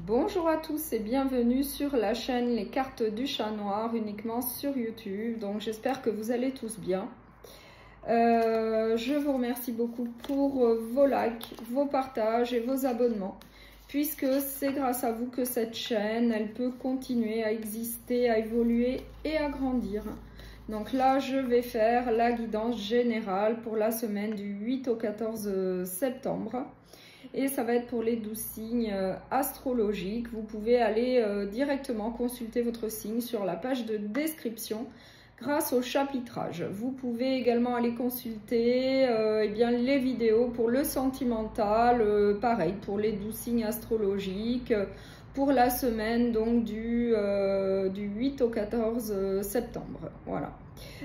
Bonjour à tous et bienvenue sur la chaîne Les Cartes du Chat Noir, uniquement sur YouTube. Donc j'espère que vous allez tous bien. Je vous remercie beaucoup pour vos likes, vos partages et vos abonnements, puisque c'est grâce à vous que cette chaîne, elle peut continuer à exister, à évoluer et à grandir. Donc là, je vais faire la guidance générale pour la semaine du 8 au 14 septembre. Et ça va être pour les 12 signes astrologiques. Vous pouvez aller directement consulter votre signe sur la page de description grâce au chapitrage. Vous pouvez également aller consulter les vidéos pour le sentimental, pareil pour les 12 signes astrologiques, pour la semaine donc du 8 au 14 septembre. Voilà.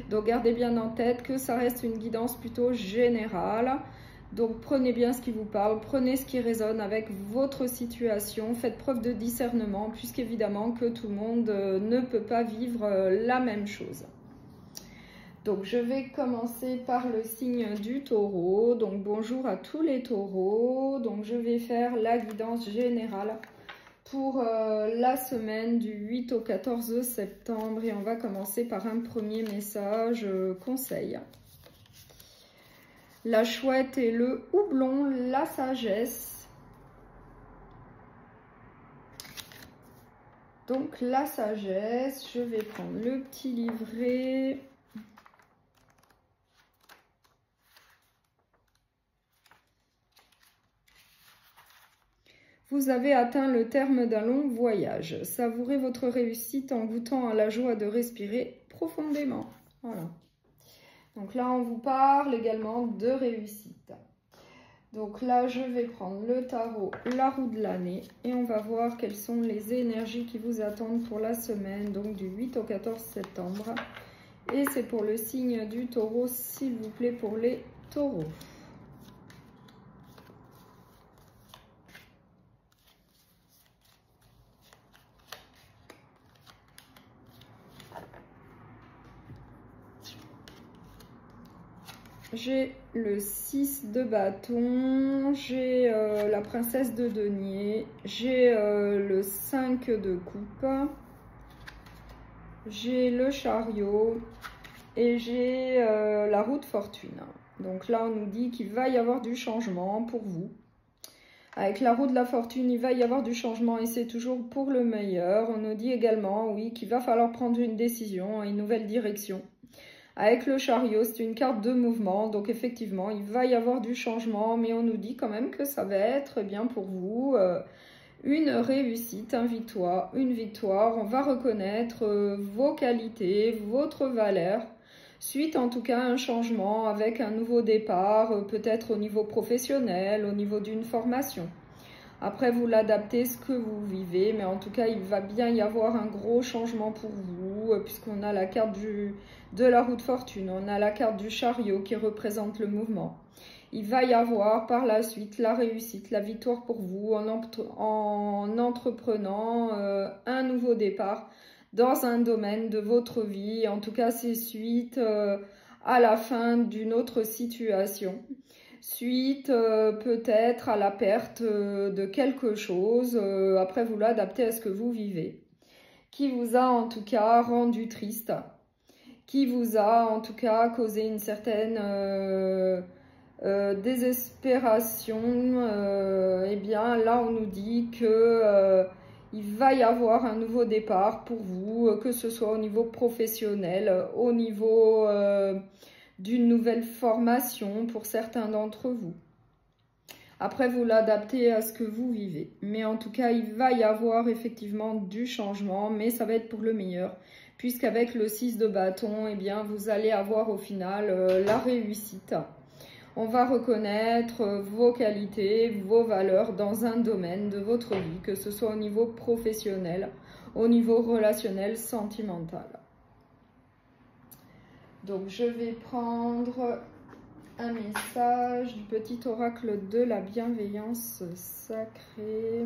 Donc gardez bien en tête que ça reste une guidance plutôt générale. Donc prenez bien ce qui vous parle, prenez ce qui résonne avec votre situation, faites preuve de discernement, puisqu'évidemment que tout le monde ne peut pas vivre la même chose. Donc je vais commencer par le signe du taureau. Donc bonjour à tous les taureaux. Donc je vais faire la guidance générale pour la semaine du 8 au 14 septembre. Et on va commencer par un premier message conseil. La chouette et le houblon, la sagesse. Donc la sagesse, je vais prendre le petit livret. Vous avez atteint le terme d'un long voyage. Savourez votre réussite en goûtant à la joie de respirer profondément. Voilà. Donc là, on vous parle également de réussite. Donc là, je vais prendre le tarot, la roue de l'année, et on va voir quelles sont les énergies qui vous attendent pour la semaine, donc du 8 au 14 septembre. Et c'est pour le signe du taureau, s'il vous plaît, pour les taureaux. J'ai le 6 de bâton, j'ai la princesse de denier, j'ai le 5 de coupe, j'ai le chariot et j'ai la roue de fortune. Donc là, on nous dit qu'il va y avoir du changement pour vous. Avec la roue de la fortune, il va y avoir du changement et c'est toujours pour le meilleur. On nous dit également, oui, qu'il va falloir prendre une décision, une nouvelle direction. Avec le chariot, c'est une carte de mouvement, donc effectivement, il va y avoir du changement, mais on nous dit quand même que ça va être bien pour vous une réussite, une victoire. On va reconnaître vos qualités, votre valeur, suite en tout cas à un changement avec un nouveau départ, peut-être au niveau professionnel, au niveau d'une formation. Après, vous l'adaptez ce que vous vivez, mais en tout cas, il va bien y avoir un gros changement pour vous, puisqu'on a la carte de la roue de fortune, on a la carte du chariot qui représente le mouvement. Il va y avoir par la suite la réussite, la victoire pour vous en entreprenant un nouveau départ dans un domaine de votre vie. En tout cas, c'est suite à la fin d'une autre situation. Suite peut-être à la perte de quelque chose, après vous l'adaptez à ce que vous vivez, qui vous a en tout cas rendu triste, qui vous a en tout cas causé une certaine désespération. Et bien là on nous dit que il va y avoir un nouveau départ pour vous, que ce soit au niveau professionnel, au niveau d'une nouvelle formation pour certains d'entre vous. Après, vous l'adaptez à ce que vous vivez. Mais en tout cas, il va y avoir effectivement du changement, mais ça va être pour le meilleur. Puisqu'avec le 6 de bâton, eh bien, vous allez avoir au final la réussite. On va reconnaître vos qualités, vos valeurs dans un domaine de votre vie, que ce soit au niveau professionnel, au niveau relationnel, sentimental. Donc, je vais prendre un message du petit oracle de la bienveillance sacrée.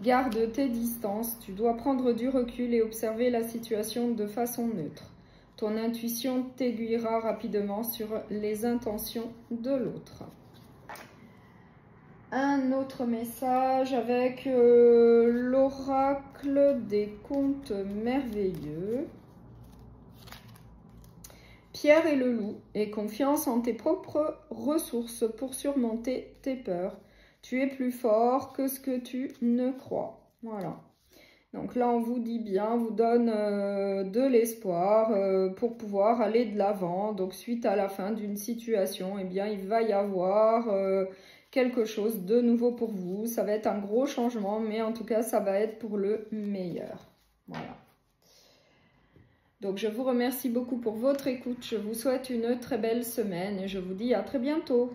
Garde tes distances, tu dois prendre du recul et observer la situation de façon neutre. Ton intuition t'aiguillera rapidement sur les intentions de l'autre. un autre message avec l'oracle des contes merveilleux. Pierre et le loup, aie confiance en tes propres ressources pour surmonter tes peurs. Tu es plus fort que ce que tu ne crois. Voilà. Donc là, on vous dit bien, on vous donne de l'espoir pour pouvoir aller de l'avant. Donc suite à la fin d'une situation, eh bien, il va y avoir quelque chose de nouveau pour vous. Ça va être un gros changement, mais en tout cas, ça va être pour le meilleur. Voilà. Donc, je vous remercie beaucoup pour votre écoute. Je vous souhaite une très belle semaine et je vous dis à très bientôt.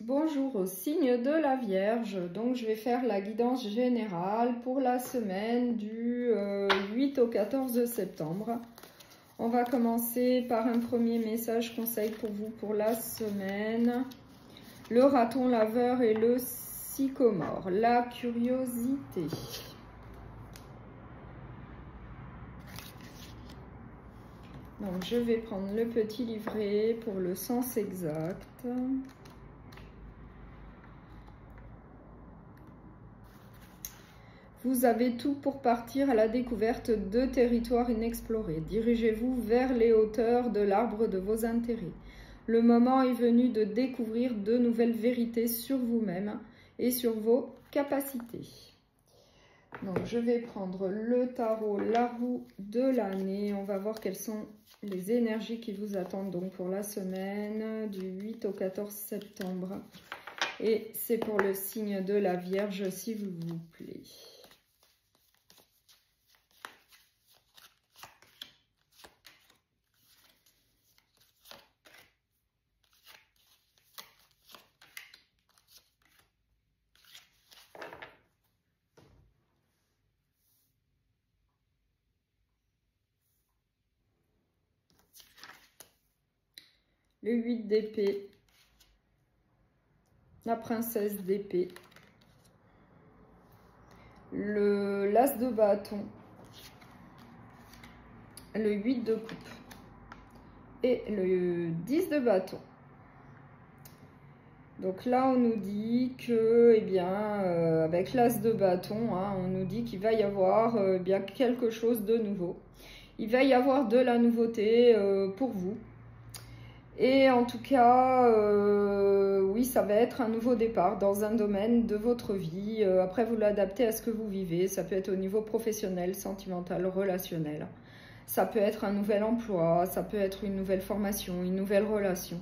Bonjour au signe de la Vierge. Donc, je vais faire la guidance générale pour la semaine du 8 au 14 septembre. On va commencer par un premier message conseil pour vous pour la semaine. Le raton laveur et le sycomore. La curiosité. Donc, je vais prendre le petit livret pour le sens exact. Vous avez tout pour partir à la découverte de territoires inexplorés. Dirigez-vous vers les hauteurs de l'arbre de vos intérêts. Le moment est venu de découvrir de nouvelles vérités sur vous-même et sur vos capacités. Donc, je vais prendre le tarot, la roue de l'année. On va voir quelles sont les énergies qui vous attendent donc pour la semaine du 8 au 14 septembre. Et c'est pour le signe de la Vierge, s'il vous plaît. Le 8 d'épée, la princesse d'épée, l'as de bâton, le 8 de coupe et le 10 de bâton. Donc là, on nous dit que, eh bien, avec l'as de bâton, hein, on nous dit qu'il va y avoir bien quelque chose de nouveau. Il va y avoir de la nouveauté pour vous. Et en tout cas, oui, ça va être un nouveau départ dans un domaine de votre vie. Après, vous l'adaptez à ce que vous vivez. Ça peut être au niveau professionnel, sentimental, relationnel. Ça peut être un nouvel emploi, ça peut être une nouvelle formation, une nouvelle relation.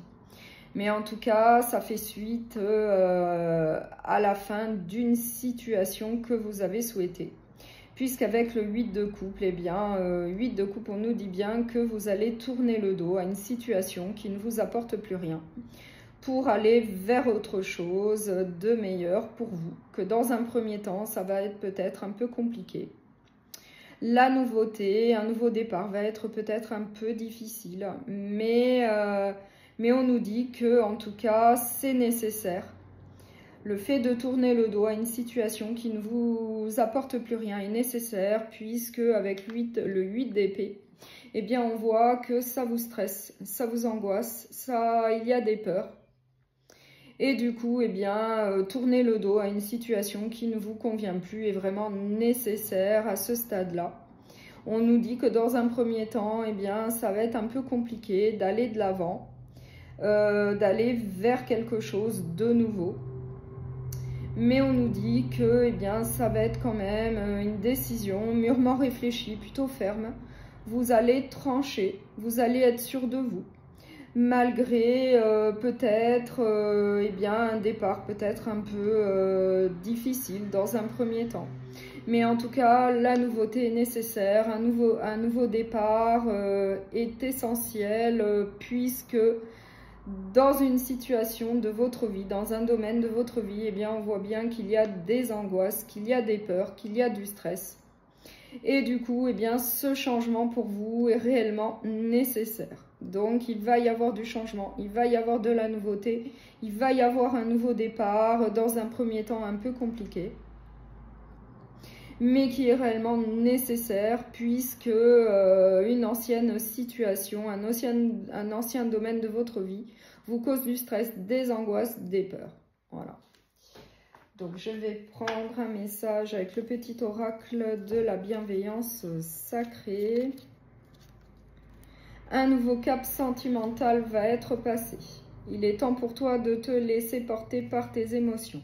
Mais en tout cas, ça fait suite à la fin d'une situation que vous avez souhaitée. Puisqu'avec le 8 de coupe, eh bien, 8 de coupe, on nous dit bien que vous allez tourner le dos à une situation qui ne vous apporte plus rien pour aller vers autre chose de meilleur pour vous. Que dans un premier temps, ça va être peut-être un peu compliqué. La nouveauté, un nouveau départ va être peut-être un peu difficile, mais on nous dit que, en tout cas, c'est nécessaire. Le fait de tourner le dos à une situation qui ne vous apporte plus rien est nécessaire, puisque avec le 8 d'épée, eh bien on voit que ça vous stresse, ça vous angoisse, il y a des peurs. Et du coup, eh bien, tourner le dos à une situation qui ne vous convient plus est vraiment nécessaire à ce stade-là. On nous dit que dans un premier temps, eh bien, ça va être un peu compliqué d'aller de l'avant, d'aller vers quelque chose de nouveau. Mais on nous dit que eh bien, ça va être quand même une décision mûrement réfléchie, plutôt ferme. Vous allez trancher, vous allez être sûr de vous. Malgré peut-être eh bien, un départ peut-être un peu difficile dans un premier temps. Mais en tout cas, la nouveauté est nécessaire, un nouveau départ est essentiel puisque dans une situation de votre vie, dans un domaine de votre vie, eh bien, on voit bien qu'il y a des angoisses, qu'il y a des peurs, qu'il y a du stress. Et du coup, eh bien, ce changement pour vous est réellement nécessaire. Donc, il va y avoir du changement, il va y avoir de la nouveauté, il va y avoir un nouveau départ, dans un premier temps un peu compliqué. mais qui est réellement nécessaire puisque une ancienne situation, un ancien domaine de votre vie vous cause du stress, des angoisses, des peurs. Voilà. Donc je vais prendre un message avec le petit oracle de la bienveillance sacrée. Un nouveau cap sentimental va être passé. Il est temps pour toi de te laisser porter par tes émotions.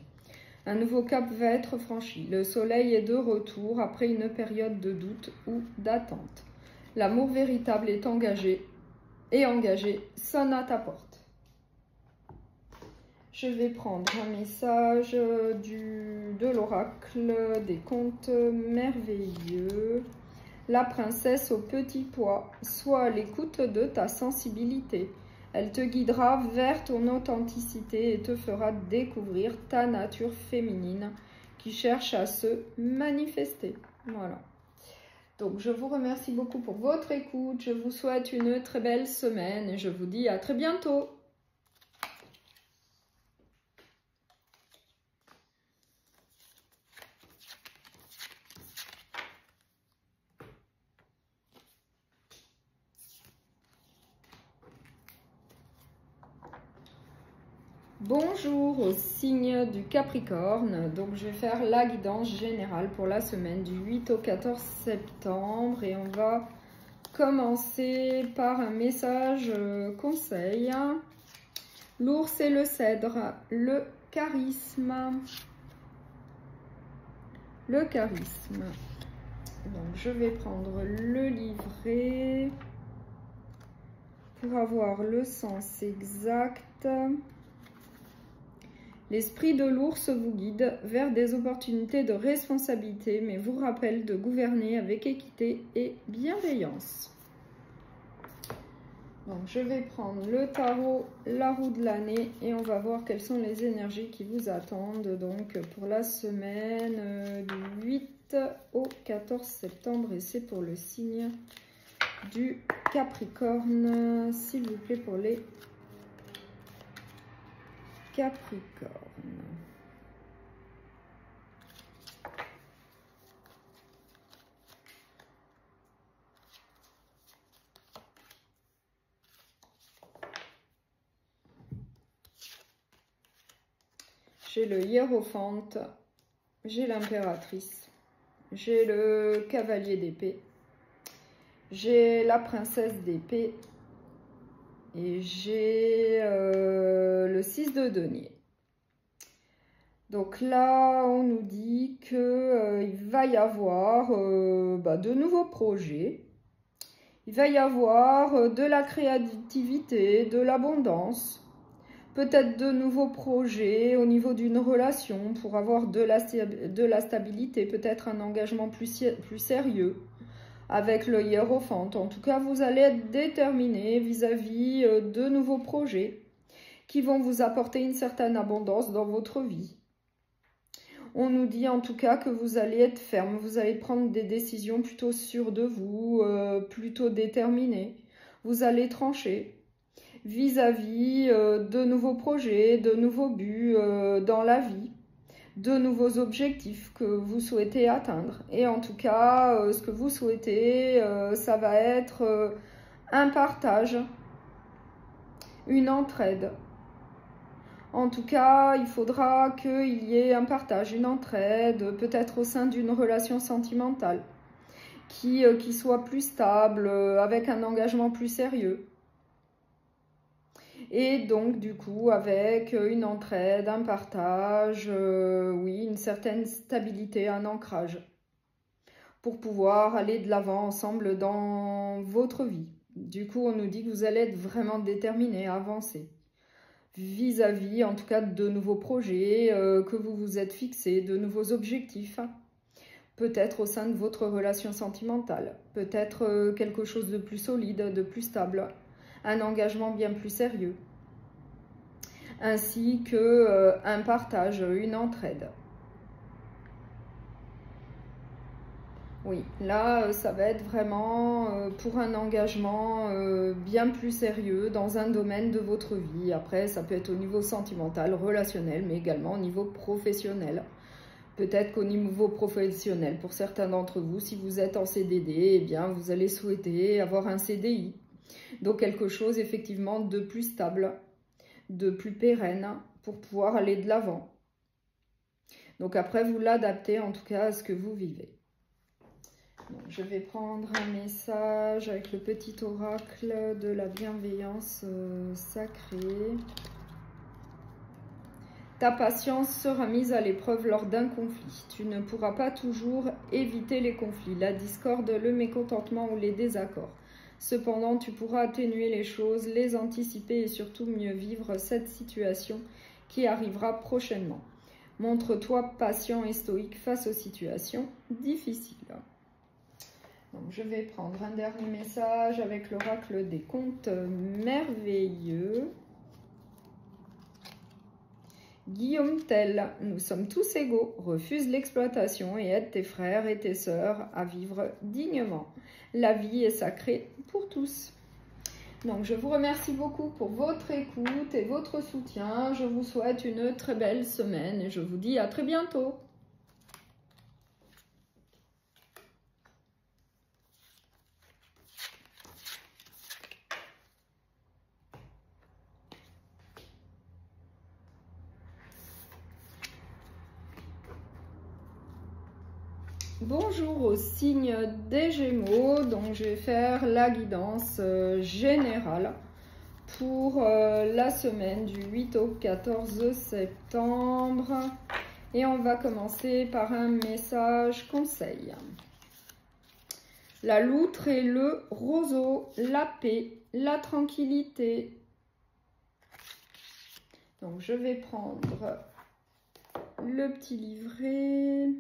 Un nouveau cap va être franchi. Le soleil est de retour après une période de doute ou d'attente. L'amour véritable est engagé sonne à ta porte. Je vais prendre un message de l'oracle des contes merveilleux. La princesse au petit pois, sois à l'écoute de ta sensibilité. Elle te guidera vers ton authenticité et te fera découvrir ta nature féminine qui cherche à se manifester. Voilà. Donc, je vous remercie beaucoup pour votre écoute. Je vous souhaite une très belle semaine et je vous dis à très bientôt. Bonjour au signe du Capricorne, donc je vais faire la guidance générale pour la semaine du 8 au 14 septembre et on va commencer par un message conseil. L'ours et le cèdre, le charisme. Le charisme. Donc je vais prendre le livret pour avoir le sens exact. L'esprit de l'ours vous guide vers des opportunités de responsabilité, mais vous rappelle de gouverner avec équité et bienveillance. Donc, je vais prendre le tarot, la roue de l'année, et on va voir quelles sont les énergies qui vous attendent donc pour la semaine du 8 au 14 septembre. Et c'est pour le signe du Capricorne, s'il vous plaît, pour les Capricorne. J'ai le hiérophante, j'ai l'impératrice, j'ai le cavalier d'épée, j'ai la princesse d'épée et j'ai le 6 de denier. Donc là, on nous dit qu'il va y avoir de nouveaux projets. Il va y avoir de la créativité, de l'abondance, peut-être de nouveaux projets au niveau d'une relation pour avoir de la stabilité, peut-être un engagement plus sérieux avec le hiérophante. En tout cas, vous allez être déterminé vis-à-vis de nouveaux projets qui vont vous apporter une certaine abondance dans votre vie. On nous dit en tout cas que vous allez être ferme, vous allez prendre des décisions plutôt sûres de vous, plutôt déterminées. Vous allez trancher vis-à-vis de nouveaux projets, de nouveaux buts dans la vie, de nouveaux objectifs que vous souhaitez atteindre. Et en tout cas, ce que vous souhaitez, ça va être un partage, une entraide. En tout cas, il faudra qu'il y ait un partage, une entraide, peut-être au sein d'une relation sentimentale, qui soit plus stable, avec un engagement plus sérieux. Et donc, du coup, avec une entraide, un partage, oui, une certaine stabilité, un ancrage, pour pouvoir aller de l'avant ensemble dans votre vie. Du coup, on nous dit que vous allez être vraiment déterminé à avancer vis-à-vis, en tout cas, de nouveaux projets que vous vous êtes fixés, de nouveaux objectifs, peut-être au sein de votre relation sentimentale, peut-être quelque chose de plus solide, de plus stable, un engagement bien plus sérieux, ainsi qu'un partage, une entraide. Oui, là, ça va être vraiment pour un engagement bien plus sérieux dans un domaine de votre vie. Après, ça peut être au niveau sentimental, relationnel, mais également au niveau professionnel. Peut-être qu'au niveau professionnel, pour certains d'entre vous, si vous êtes en CDD, eh bien, vous allez souhaiter avoir un CDI. Donc, quelque chose, effectivement, de plus stable, de plus pérenne, pour pouvoir aller de l'avant. Donc, après, vous l'adaptez, en tout cas, à ce que vous vivez. Donc, je vais prendre un message avec le petit oracle de la bienveillance sacrée. Ta patience sera mise à l'épreuve lors d'un conflit. Tu ne pourras pas toujours éviter les conflits, la discorde, le mécontentement ou les désaccords. Cependant, tu pourras atténuer les choses, les anticiper et surtout mieux vivre cette situation qui arrivera prochainement. Montre-toi patient et stoïque face aux situations difficiles. Donc, je vais prendre un dernier message avec l'oracle des contes merveilleux. Guillaume Tell, nous sommes tous égaux, refuse l'exploitation et aide tes frères et tes sœurs à vivre dignement. La vie est sacrée pour tous. Donc je vous remercie beaucoup pour votre écoute et votre soutien. Je vous souhaite une très belle semaine et je vous dis à très bientôt. Bonjour au signe des Gémeaux, donc je vais faire la guidance générale pour la semaine du 8 au 14 septembre. Et on va commencer par un message conseil. La loutre et le roseau, la paix, la tranquillité. Donc je vais prendre le petit livret.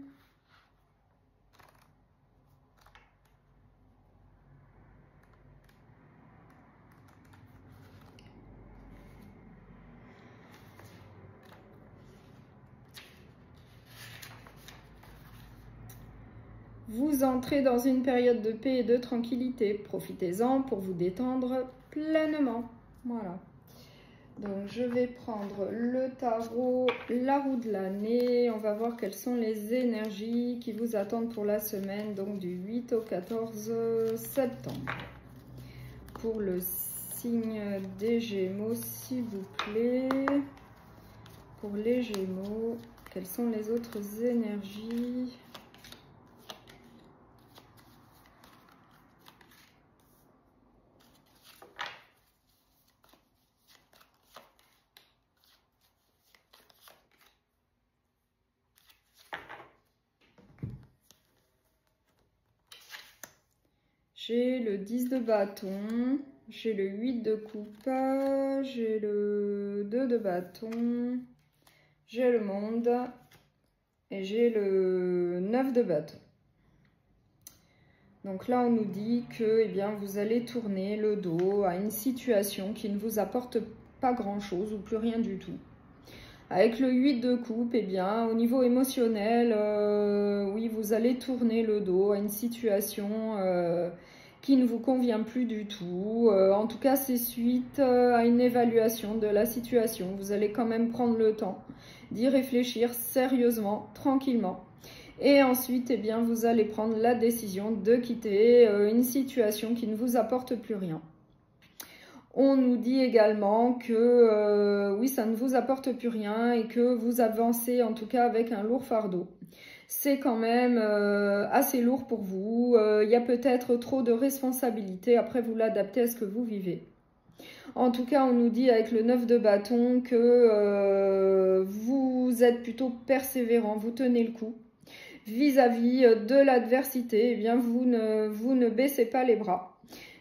Vous entrez dans une période de paix et de tranquillité. Profitez-en pour vous détendre pleinement. Voilà. Donc, je vais prendre le tarot, la roue de l'année. On va voir quelles sont les énergies qui vous attendent pour la semaine, donc du 8 au 14 septembre. Pour le signe des Gémeaux, s'il vous plaît. Pour les Gémeaux, quelles sont les autres énergies ? J'ai le 10 de bâton, j'ai le 8 de coupe, j'ai le 2 de bâton, j'ai le monde et j'ai le 9 de bâton. Donc là, on nous dit que eh bien, vous allez tourner le dos à une situation qui ne vous apporte pas grand-chose ou plus rien du tout. Avec le 8 de coupe, eh bien, au niveau émotionnel, oui, vous allez tourner le dos à une situation qui ne vous convient plus du tout. En tout cas, c'est suite à une évaluation de la situation. Vous allez quand même prendre le temps d'y réfléchir sérieusement, tranquillement. Et ensuite, eh bien, vous allez prendre la décision de quitter une situation qui ne vous apporte plus rien. On nous dit également que oui, ça ne vous apporte plus rien et que vous avancez en tout cas avec un lourd fardeau. C'est quand même assez lourd pour vous. Il y a peut-être trop de responsabilités. Après, vous l'adaptez à ce que vous vivez. En tout cas, on nous dit avec le 9 de bâton que vous êtes plutôt persévérant, vous tenez le coup. Vis-à-vis de l'adversité, eh bien, vous ne baissez pas les bras.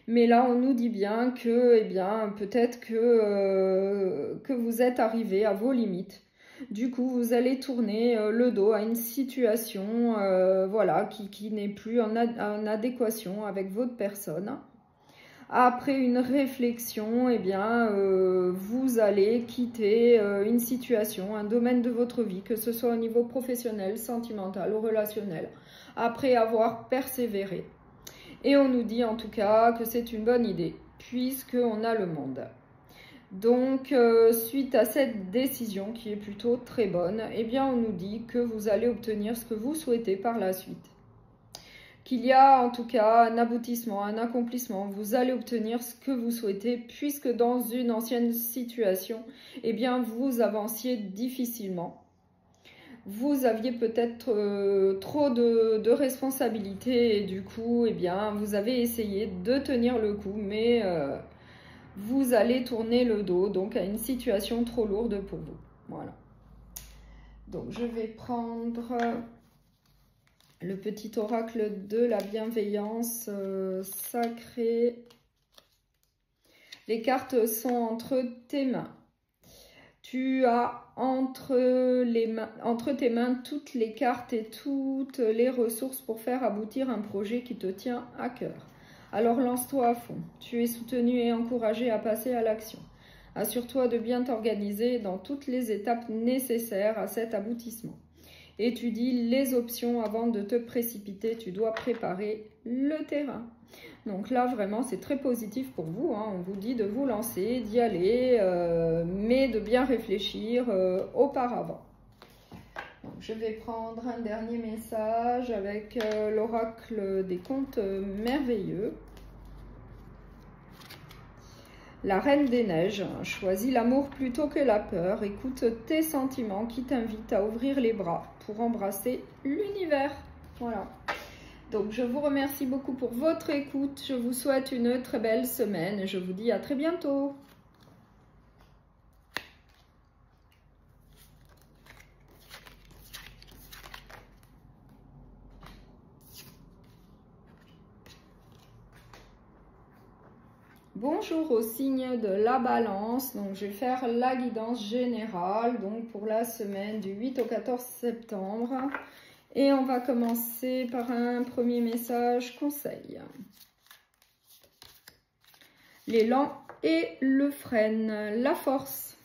Mais là, on nous dit bien que, eh bien, peut-être que vous êtes arrivé à vos limites. Du coup, vous allez tourner le dos à une situation voilà, qui n'est plus en adéquation avec votre personne. Après une réflexion, eh bien, vous allez quitter une situation, un domaine de votre vie, que ce soit au niveau professionnel, sentimental ou relationnel, après avoir persévéré. Et on nous dit en tout cas que c'est une bonne idée, puisqu'on a le monde. Donc, suite à cette décision qui est plutôt très bonne, eh bien, on nous dit que vous allez obtenir ce que vous souhaitez par la suite. Qu'il y a en tout cas un aboutissement, un accomplissement. Vous allez obtenir ce que vous souhaitez puisque dans une ancienne situation, eh bien, vous avanciez difficilement. Vous aviez peut-être trop de responsabilités et du coup, eh bien, vous avez essayé de tenir le coup, mais vous allez tourner le dos donc à une situation trop lourde pour vous. Voilà. Donc, je vais prendre le petit oracle de la bienveillance sacrée. Les cartes sont entre tes mains. Tu as entre tes mains toutes les cartes et toutes les ressources pour faire aboutir un projet qui te tient à cœur. Alors lance-toi à fond. Tu es soutenu et encouragé à passer à l'action. Assure-toi de bien t'organiser dans toutes les étapes nécessaires à cet aboutissement. Étudie les options avant de te précipiter. Tu dois préparer le terrain. Donc là, vraiment, c'est très positif pour vous. Hein. On vous dit de vous lancer, d'y aller, mais de bien réfléchir auparavant. Donc, je vais prendre un dernier message avec l'oracle des contes merveilleux. La Reine des Neiges, choisis l'amour plutôt que la peur. Écoute tes sentiments qui t'invitent à ouvrir les bras pour embrasser l'univers. Voilà. Donc, je vous remercie beaucoup pour votre écoute. Je vous souhaite une très belle semaine et je vous dis à très bientôt. Bonjour au signe de la Balance. Donc, je vais faire la guidance générale donc pour la semaine du 8 au 14 septembre. Et on va commencer par un premier message conseil. L'élan et le frêne, la force.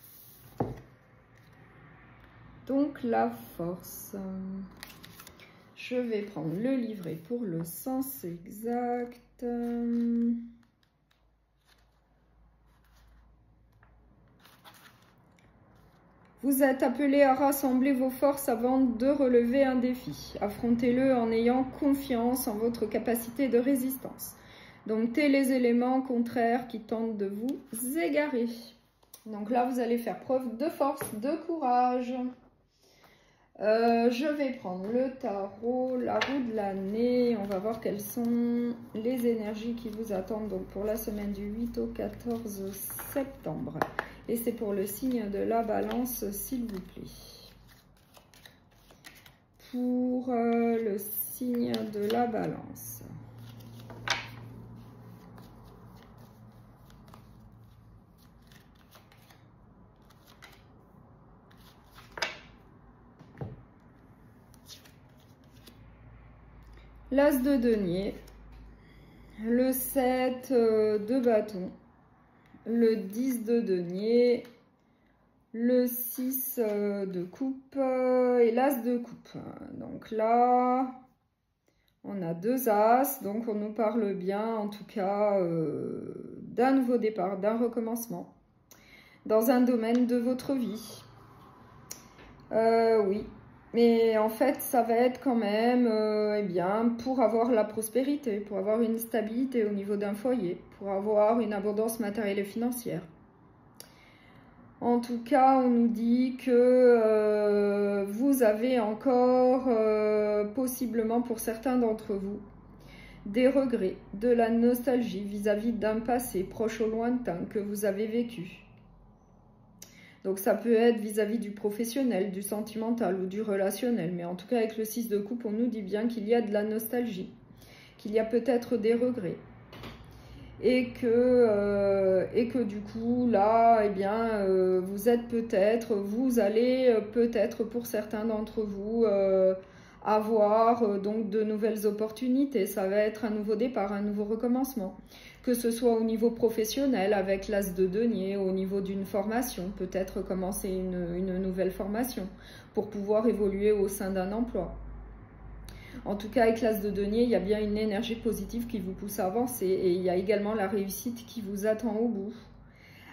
Donc la force. Je vais prendre le livret pour le sens exact. Vous êtes appelé à rassembler vos forces avant de relever un défi. Affrontez-le en ayant confiance en votre capacité de résistance. Domptez les éléments contraires qui tentent de vous égarer. Donc là, vous allez faire preuve de force, de courage. Je vais prendre le tarot, la roue de l'année. On va voir quelles sont les énergies qui vous attendent donc pour la semaine du 8 au 14 septembre. Et c'est pour le signe de la Balance, s'il vous plaît. Pour le signe de la Balance. L'As de denier, le 7 de bâton, le 10 de denier, le 6 de coupe et l'As de coupe. Donc là, on a deux As, donc on nous parle bien en tout cas d'un nouveau départ, d'un recommencement dans un domaine de votre vie. Oui. Mais en fait, ça va être quand même, eh bien, pour avoir la prospérité, pour avoir une stabilité au niveau d'un foyer, pour avoir une abondance matérielle et financière. En tout cas, on nous dit que vous avez encore, possiblement pour certains d'entre vous, des regrets, de la nostalgie vis-à-vis d'un passé proche ou lointain que vous avez vécu. Donc ça peut être vis-à-vis du professionnel, du sentimental ou du relationnel. Mais en tout cas, avec le 6 de coupe, on nous dit bien qu'il y a de la nostalgie, qu'il y a peut-être des regrets. Et que du coup, là, eh bien, vous allez peut-être pour certains d'entre vous avoir donc de nouvelles opportunités. Ça va être un nouveau départ, un nouveau recommencement. Que ce soit au niveau professionnel avec l'As de denier, au niveau d'une formation, peut-être commencer une nouvelle formation pour pouvoir évoluer au sein d'un emploi. En tout cas, avec l'As de denier, il y a bien une énergie positive qui vous pousse à avancer et il y a également la réussite qui vous attend au bout.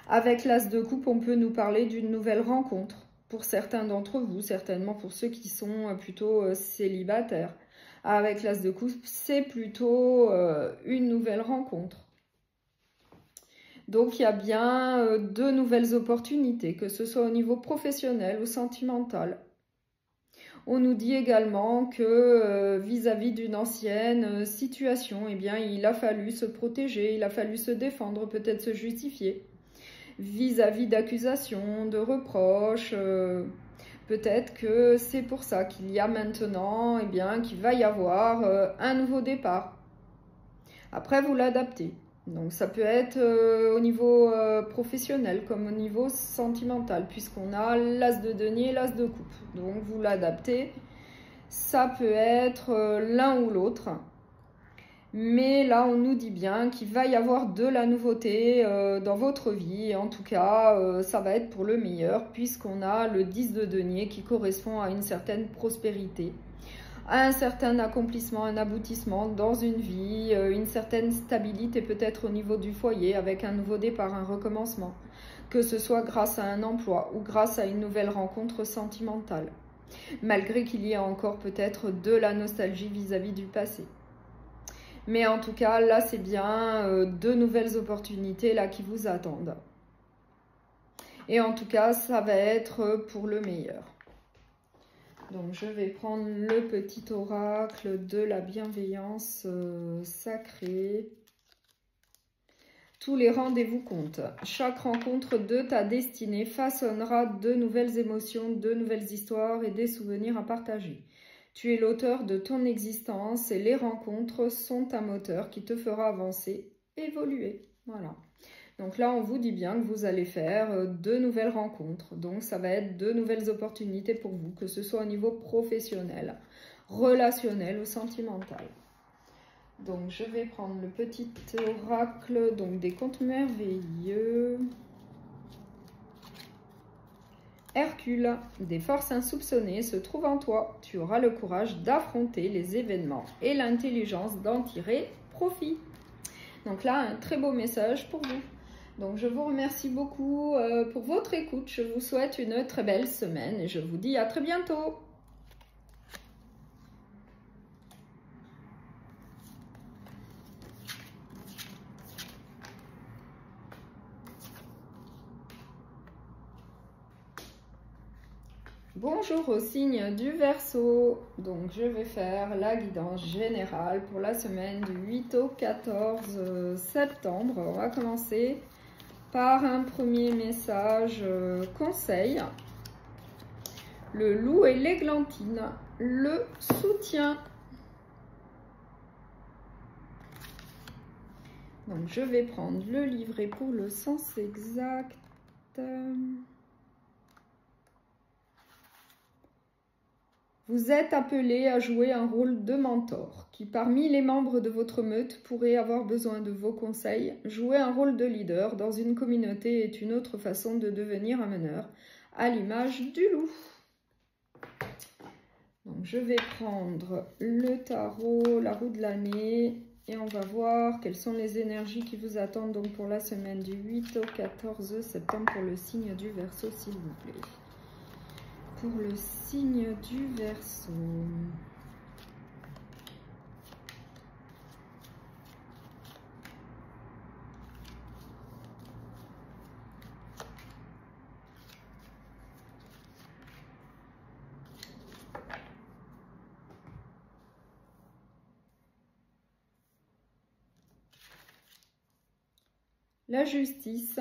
Avec l'As de coupe, on peut nous parler d'une nouvelle rencontre. Pour certains d'entre vous, certainement pour ceux qui sont plutôt célibataires. Avec l'As de coupe, c'est plutôt une nouvelle rencontre. Donc, il y a bien de nouvelles opportunités, que ce soit au niveau professionnel ou sentimental. On nous dit également que vis-à-vis d'une ancienne situation, eh bien, il a fallu se protéger, il a fallu se défendre, peut-être se justifier. Vis-à-vis d'accusations, de reproches, peut-être que c'est pour ça qu'il y a maintenant, eh bien, qu'il va y avoir un nouveau départ. Après, vous l'adaptez. Donc, ça peut être au niveau professionnel comme au niveau sentimental, puisqu'on a l'As de denier et l'As de coupe. Donc, vous l'adaptez. Ça peut être l'un ou l'autre. Mais là, on nous dit bien qu'il va y avoir de la nouveauté dans votre vie. Et en tout cas, ça va être pour le meilleur, puisqu'on a le 10 de denier qui correspond à une certaine prospérité, à un certain accomplissement, un aboutissement dans une vie, une certaine stabilité peut-être au niveau du foyer avec un nouveau départ, un recommencement, que ce soit grâce à un emploi ou grâce à une nouvelle rencontre sentimentale, malgré qu'il y ait encore peut-être de la nostalgie vis-à-vis du passé. Mais en tout cas, là, c'est bien de nouvelles opportunités là qui vous attendent. Et en tout cas, ça va être pour le meilleur. Donc, je vais prendre le petit oracle de la bienveillance sacrée. Tous les rendez-vous comptent. Chaque rencontre de ta destinée façonnera de nouvelles émotions, de nouvelles histoires et des souvenirs à partager. Tu es l'auteur de ton existence et les rencontres sont un moteur qui te fera avancer, évoluer. Voilà. Donc là, on vous dit bien que vous allez faire de nouvelles rencontres. Donc, ça va être de nouvelles opportunités pour vous, que ce soit au niveau professionnel, relationnel ou sentimental. Donc, je vais prendre le petit oracle donc des contes merveilleux. Hercule, des forces insoupçonnées se trouvent en toi. Tu auras le courage d'affronter les événements et l'intelligence d'en tirer profit. Donc là, un très beau message pour vous. Donc, je vous remercie beaucoup pour votre écoute. Je vous souhaite une très belle semaine et je vous dis à très bientôt. Bonjour au signe du Verseau. Donc, je vais faire la guidance générale pour la semaine du 8 au 14 septembre. On va commencer par un premier message conseil. Le loup et l'églantine, le soutien. Donc, je vais prendre le livret pour le sens exact. Vous êtes appelé à jouer un rôle de mentor, qui parmi les membres de votre meute pourrait avoir besoin de vos conseils. Jouer un rôle de leader dans une communauté est une autre façon de devenir un meneur, à l'image du loup. Donc, je vais prendre le tarot, la roue de l'année, et on va voir quelles sont les énergies qui vous attendent donc pour la semaine du 8 au 14 septembre pour le signe du Verseau, s'il vous plaît. Pour le signe du Verseau. La justice,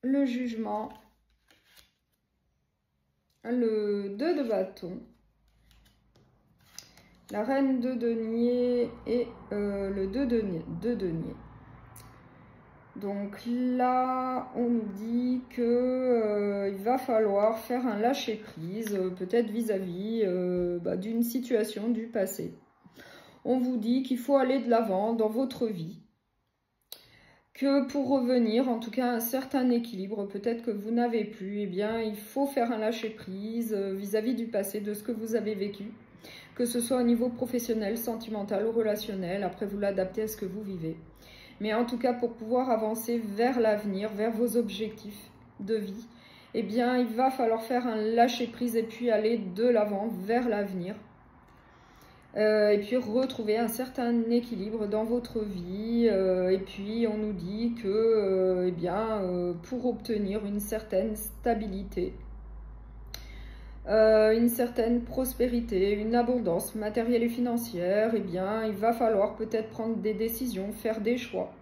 le jugement, le 2 de bâton, la reine de denier et le 2 de denier. Donc là, on nous dit que il va falloir faire un lâcher-prise, peut-être vis-à-vis d'une situation du passé. On vous dit qu'il faut aller de l'avant dans votre vie. Que pour revenir, en tout cas, à un certain équilibre, peut-être que vous n'avez plus, eh bien, il faut faire un lâcher-prise vis-à-vis du passé, de ce que vous avez vécu, que ce soit au niveau professionnel, sentimental ou relationnel. Après, vous l'adaptez à ce que vous vivez. Mais en tout cas, pour pouvoir avancer vers l'avenir, vers vos objectifs de vie, eh bien, il va falloir faire un lâcher-prise et puis aller de l'avant vers l'avenir. Et puis retrouver un certain équilibre dans votre vie. Et puis, on nous dit que, pour obtenir une certaine stabilité, une certaine prospérité, une abondance matérielle et financière, eh bien, il va falloir peut-être prendre des décisions, faire des choix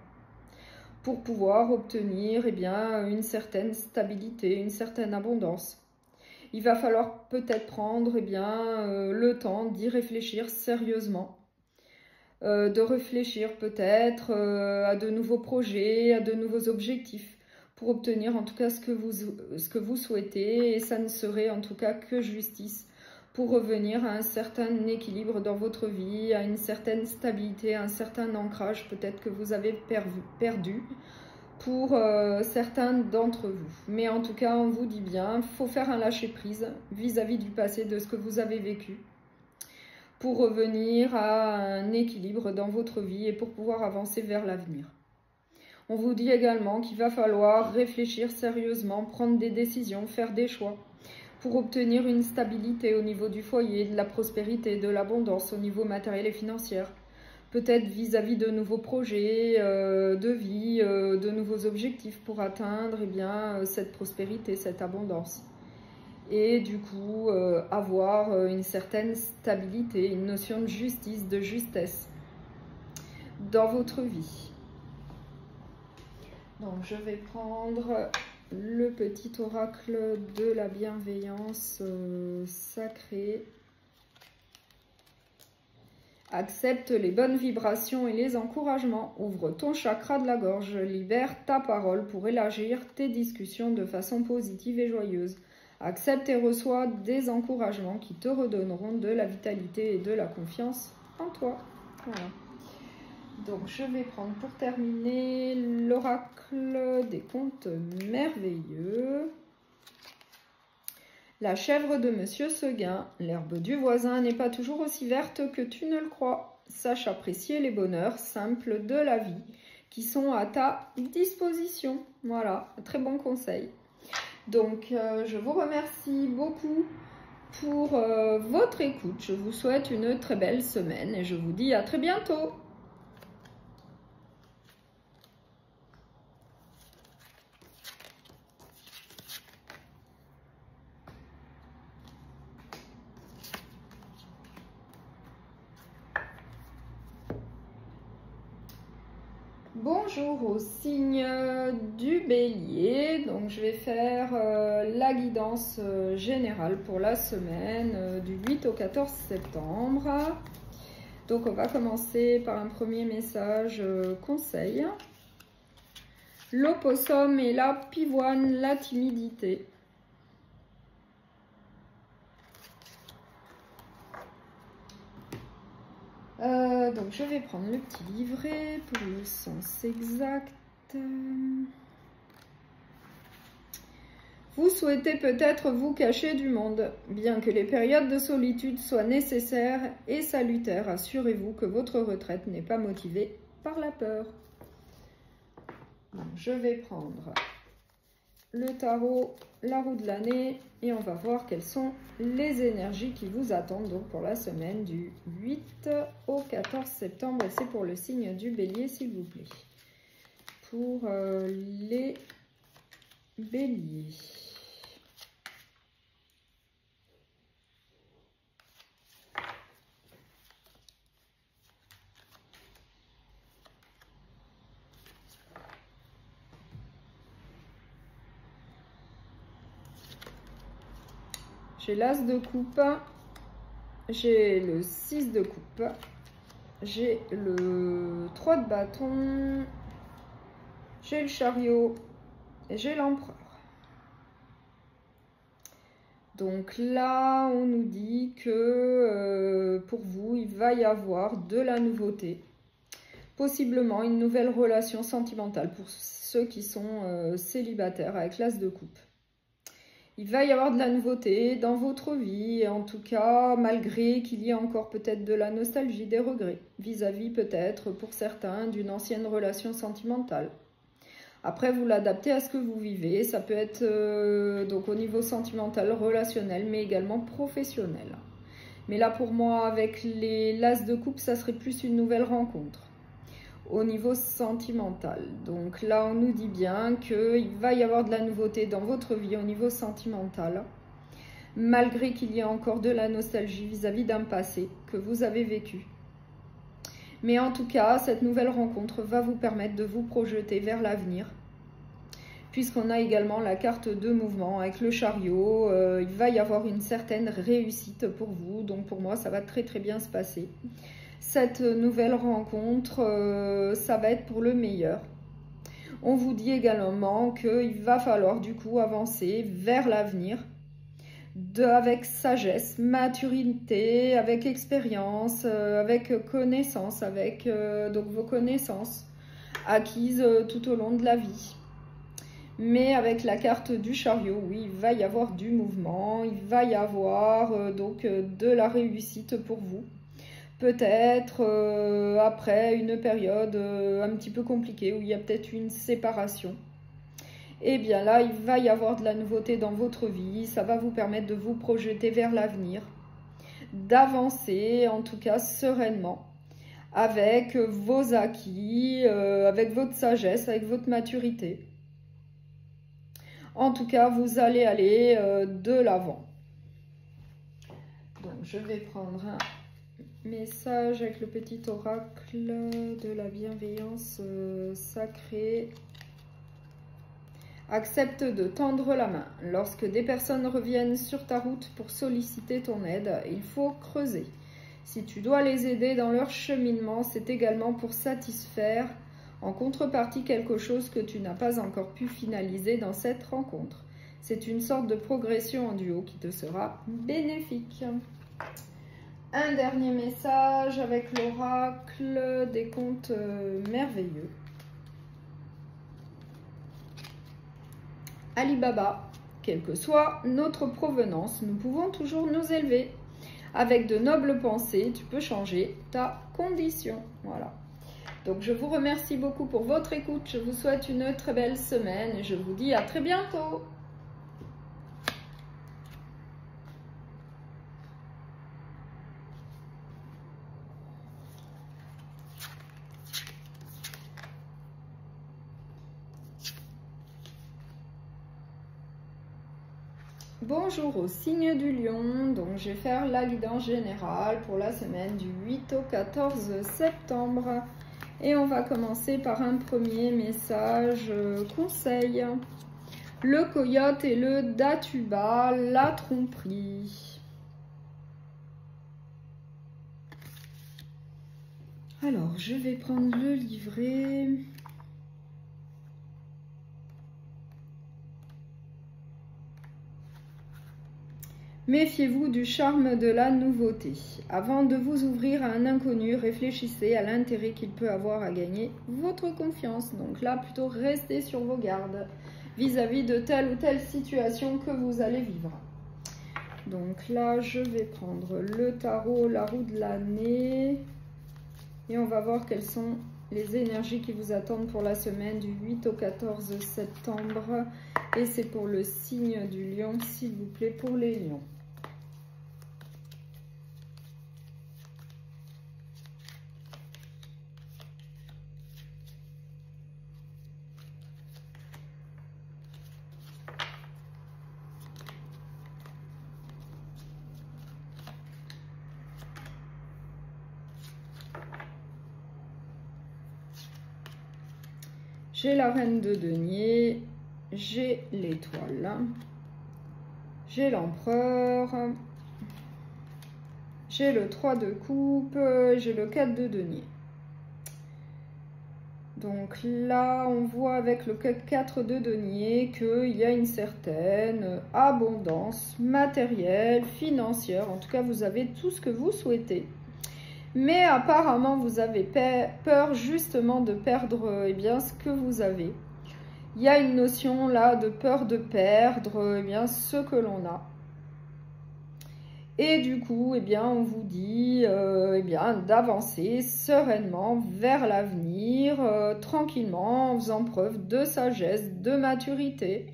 pour pouvoir obtenir une certaine stabilité, une certaine abondance. Il va falloir peut-être prendre le temps d'y réfléchir sérieusement, de réfléchir peut-être à de nouveaux projets, à de nouveaux objectifs, pour obtenir en tout cas ce que vous souhaitez, et ça ne serait en tout cas que justice pour revenir à un certain équilibre dans votre vie, à une certaine stabilité, à un certain ancrage peut-être que vous avez perdu pour certains d'entre vous. Mais en tout cas, on vous dit bien, il faut faire un lâcher-prise vis-à-vis du passé, de ce que vous avez vécu, pour revenir à un équilibre dans votre vie et pour pouvoir avancer vers l'avenir. On vous dit également qu'il va falloir réfléchir sérieusement, prendre des décisions, faire des choix pour obtenir une stabilité au niveau du foyer, de la prospérité, de l'abondance au niveau matériel et financier. Peut-être vis-à-vis de nouveaux projets de vie, de nouveaux objectifs pour atteindre cette prospérité, cette abondance. Et du coup, avoir une certaine stabilité, une notion de justice, de justesse dans votre vie. Donc, je vais prendre le petit oracle de la bienveillance sacrée. Accepte les bonnes vibrations et les encouragements. Ouvre ton chakra de la gorge. Libère ta parole pour élargir tes discussions de façon positive et joyeuse. Accepte et reçois des encouragements qui te redonneront de la vitalité et de la confiance en toi. Voilà. Donc, je vais prendre pour terminer l'oracle des contes merveilleux. La chèvre de Monsieur Seguin. L'herbe du voisin n'est pas toujours aussi verte que tu ne le crois. Sache apprécier les bonheurs simples de la vie qui sont à ta disposition. Voilà, un très bon conseil. Donc, je vous remercie beaucoup pour votre écoute. Je vous souhaite une très belle semaine et je vous dis à très bientôt. Bonjour au signe du Bélier. Donc je vais faire la guidance générale pour la semaine du 8 au 14 septembre. Donc on va commencer par un premier message conseil. L'opossum et la pivoine, la timidité. Donc je vais prendre le petit livret pour le sens exact. Vous souhaitez peut-être vous cacher du monde. Bien que les périodes de solitude soient nécessaires et salutaires, assurez-vous que votre retraite n'est pas motivée par la peur. Donc, je vais prendre le tarot, la roue de l'année, et on va voir quelles sont les énergies qui vous attendent donc pour la semaine du 8 au 14 septembre. Et c'est pour le signe du Bélier, s'il vous plaît. Pour les Béliers. J'ai l'as de coupe, j'ai le 6 de coupe, j'ai le 3 de bâton, j'ai le chariot et j'ai l'empereur. Donc là, on nous dit que pour vous, il va y avoir de la nouveauté. Possiblement une nouvelle relation sentimentale pour ceux qui sont célibataires avec l'as de coupe. Il va y avoir de la nouveauté dans votre vie, en tout cas, malgré qu'il y ait encore peut-être de la nostalgie, des regrets, vis-à-vis peut-être, pour certains, d'une ancienne relation sentimentale. Après, vous l'adaptez à ce que vous vivez. Ça peut être donc au niveau sentimental, relationnel, mais également professionnel. Mais là, pour moi, avec l'as de coupe, ça serait plus une nouvelle rencontre au niveau sentimental. Donc là, on nous dit bien qu'il va y avoir de la nouveauté dans votre vie au niveau sentimental, malgré qu'il y ait encore de la nostalgie vis-à-vis d'un passé que vous avez vécu. Mais en tout cas, cette nouvelle rencontre va vous permettre de vous projeter vers l'avenir, puisqu'on a également la carte de mouvement avec le chariot. Il va y avoir une certaine réussite pour vous, donc pour moi, ça va très très bien se passer. Cette nouvelle rencontre, ça va être pour le meilleur. On vous dit également qu'il va falloir du coup avancer vers l'avenir avec sagesse, maturité, avec expérience, avec connaissance, avec donc vos connaissances acquises tout au long de la vie. Mais avec la carte du chariot, oui, il va y avoir du mouvement, il va y avoir donc de la réussite pour vous. Peut-être après une période un petit peu compliquée où il y a peut-être une séparation. Et bien là, il va y avoir de la nouveauté dans votre vie. Ça va vous permettre de vous projeter vers l'avenir, d'avancer en tout cas sereinement avec vos acquis, avec votre sagesse, avec votre maturité. En tout cas, vous allez aller de l'avant. Donc, je vais prendre un message avec le petit oracle de la bienveillance sacrée. Accepte de tendre la main. Lorsque des personnes reviennent sur ta route pour solliciter ton aide, il faut creuser. Si tu dois les aider dans leur cheminement, c'est également pour satisfaire en contrepartie quelque chose que tu n'as pas encore pu finaliser dans cette rencontre. C'est une sorte de progression en duo qui te sera bénéfique. Un dernier message avec l'oracle des contes merveilleux. Ali Baba, quelle que soit notre provenance, nous pouvons toujours nous élever. Avec de nobles pensées, tu peux changer ta condition. Voilà. Donc je vous remercie beaucoup pour votre écoute. Je vous souhaite une très belle semaine et je vous dis à très bientôt. Bonjour au signe du lion, donc je vais faire la guidance générale pour la semaine du 8 au 14 septembre. Et on va commencer par un premier message conseil. Le coyote et le datuba, la tromperie. Alors, je vais prendre le livret. Méfiez-vous du charme de la nouveauté. Avant de vous ouvrir à un inconnu, réfléchissez à l'intérêt qu'il peut avoir à gagner votre confiance. Donc là, plutôt restez sur vos gardes vis-à-vis de telle ou telle situation que vous allez vivre. Donc là, je vais prendre le tarot, la roue de l'année. Et on va voir quelles sont les énergies qui vous attendent pour la semaine du 8 au 14 septembre. Et c'est pour le signe du lion, s'il vous plaît, pour les lions. J'ai la reine de denier, j'ai l'étoile, j'ai l'empereur, j'ai le 3 de coupe, j'ai le 4 de denier. Donc là, on voit avec le 4 de denier qu'il y a une certaine abondance matérielle, financière. En tout cas, vous avez tout ce que vous souhaitez. Mais apparemment, vous avez peur justement de perdre eh bien, ce que vous avez. Il y a une notion là de peur de perdre bien, ce que l'on a. Et du coup, bien, on vous dit bien, d'avancer sereinement vers l'avenir, tranquillement, en faisant preuve de sagesse, de maturité,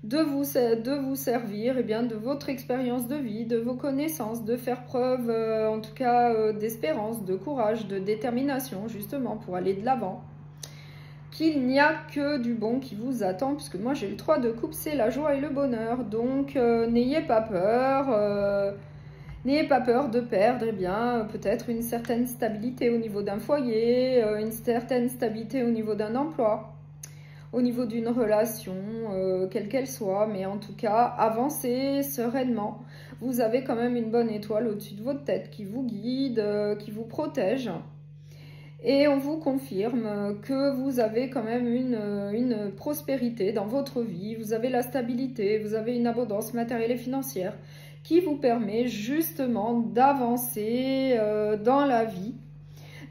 de vous servir bien, de votre expérience de vie, de vos connaissances, de faire preuve en tout cas d'espérance, de courage, de détermination justement pour aller de l'avant. Qu'il n'y a que du bon qui vous attend, puisque moi j'ai le 3 de coupe, c'est la joie et le bonheur. Donc n'ayez pas peur. N'ayez pas peur de perdre bien, peut-être une certaine stabilité au niveau d'un foyer, une certaine stabilité au niveau d'un emploi, au niveau d'une relation, quelle qu'elle soit. Mais en tout cas, avancez sereinement. Vous avez quand même une bonne étoile au-dessus de votre tête qui vous guide, qui vous protège. Et on vous confirme que vous avez quand même une prospérité dans votre vie. Vous avez la stabilité, vous avez une abondance matérielle et financière qui vous permet justement d'avancer dans la vie,